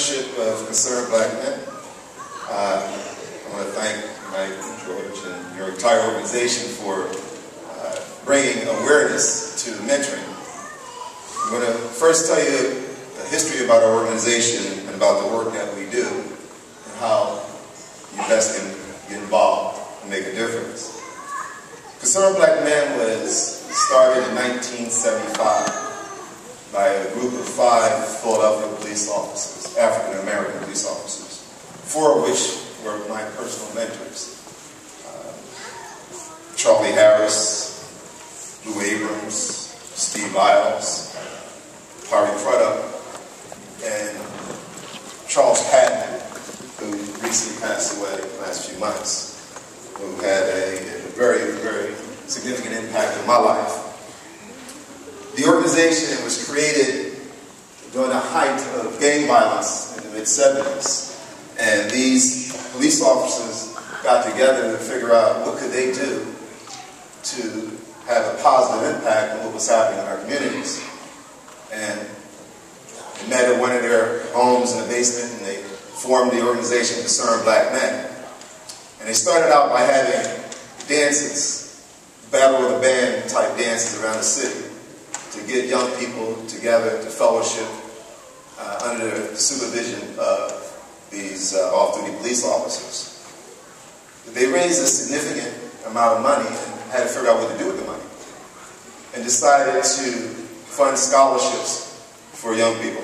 membership of Concerned Black Men. I want to thank Mike, George, and your entire organization for bringing awareness to mentoring. I'm going to first tell you the history about our organization and about the work that we do and how you best can get involved and make a difference. Concerned Black Men was started in 1975 by a group of 5 Philadelphia police officers, African-American police officers, 4 of which were my personal mentors. Charlie Harris, Lou Abrams, Steve Isles, Harvey Crudup, and Charles Patton, who recently passed away in the last few months, who had a very, very significant impact on my life. The organization was created during the height of gang violence in the mid-70s, and these police officers got together to figure out what could they do to have a positive impact on what was happening in our communities. And they met at one of their homes in the basement, and they formed the organization Concerned Black Men. And they started out by having dances, battle of the band type dances around the city, to get young people together to fellowship under the supervision of these off-duty police officers. They raised a significant amount of money and had to figure out what to do with the money, and decided to fund scholarships for young people.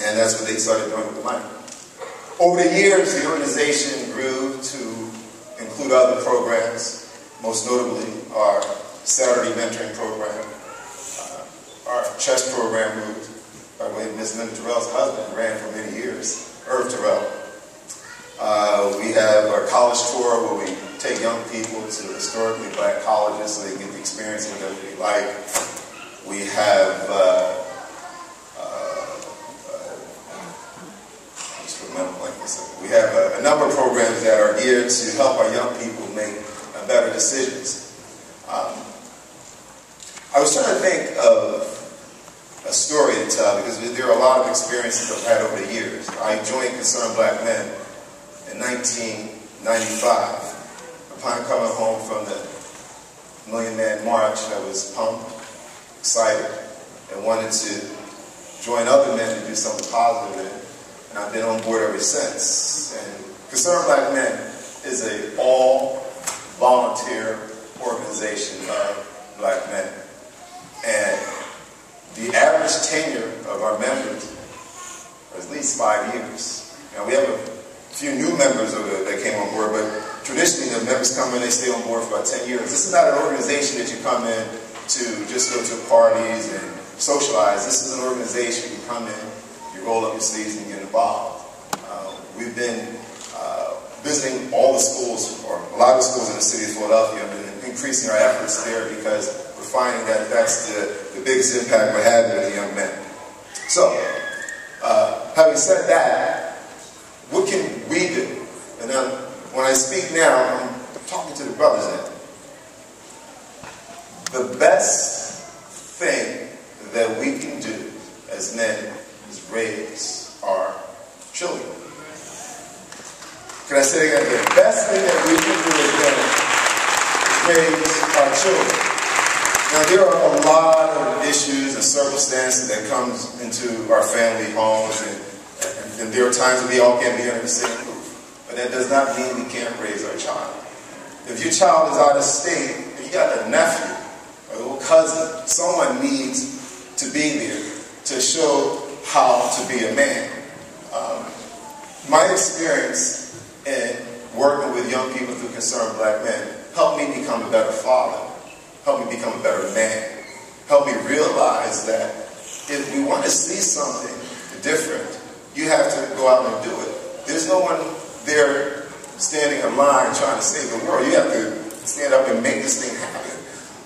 And that's what they started doing with the money. Over the years, the organization grew to include other programs, most notably our Saturday mentoring program, our chess program, who, by the way, Ms. Linda Terrell's husband ran for many years, Irv Terrell. We have our college tour where we take young people to historically black colleges so they can get the experience of what it would be like. We have, we have a number of programs that are geared to help our young people make better decisions. I was trying to think of a story to tell, because there are a lot of experiences I've had over the years. I joined Concerned Black Men in 1995. Upon coming home from the Million Man March, I was pumped, excited, and wanted to join other men to do something positive, and I've been on board ever since. And Concerned Black Men is an all-volunteer organization of black men. And the average tenure of our members is at least 5 years. Now, we have a few new members that came on board, but traditionally the members come in, they stay on board for about 10 years. This is not an organization that you come in to just go to parties and socialize. This is an organization you come in, you roll up your sleeves and get involved. We've been visiting all the schools, or a lot of the schools in the city of Philadelphia, and increasing our efforts there because we're finding that that's the biggest impact we're having with the young men. So, having said that, what can we do? And when I speak now, I'm talking to the brothers now. The best thing that we can do as men is raise our children. Can I say that again? The best thing that we can do as men is raise our children. Now, there are a lot of issues and circumstances that comes into our family homes, and there are times when we all can't be under the same roof. But that does not mean we can't raise our child. If your child is out of state, and you got a nephew or a little cousin, someone needs to be there to show how to be a man. My experience in working with young people through Concerned Black Men helped me become a better father, helped me become a better man, helped me realize that if we want to see something different, you have to go out and do it. There's no one there standing in line trying to save the world. You have to stand up and make this thing happen.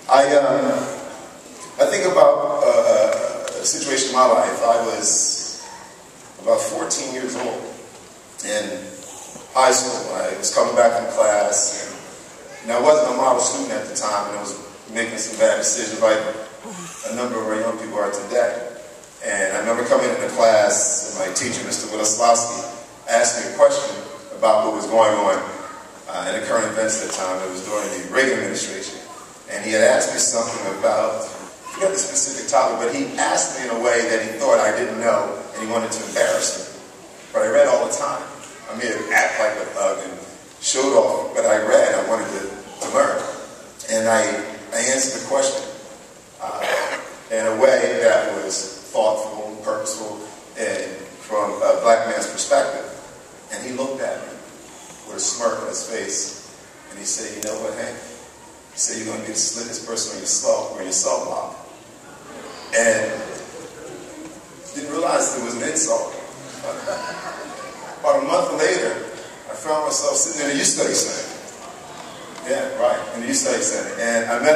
I think about a situation in my life. I was about 14 years old in high school. I was coming back from class, and I wasn't a model student at the time, and I was making some bad decisions like a number of our young people are today. And I remember coming into class, and my teacher, Mr. Willislawski, asked me a question about what was going on in the current events at the time. It was during the Reagan administration. And he had asked me something about, I forget the specific topic, but he asked me in a way that he thought I didn't know, and he wanted to embarrass me. But I read all the time. I made him act like a thug and showed off what I read. I wanted to learn. And I answered the question in a way that was thoughtful, purposeful, and from a black man's perspective. And he looked at me with a smirk on his face, and he said, "You know what, Hank?" He said, "You're going to be the slickest person on your cell block." And didn't realize it was an insult. About a month later, I found myself sitting in a youth study center. Yeah, right, in the youth study center. And I met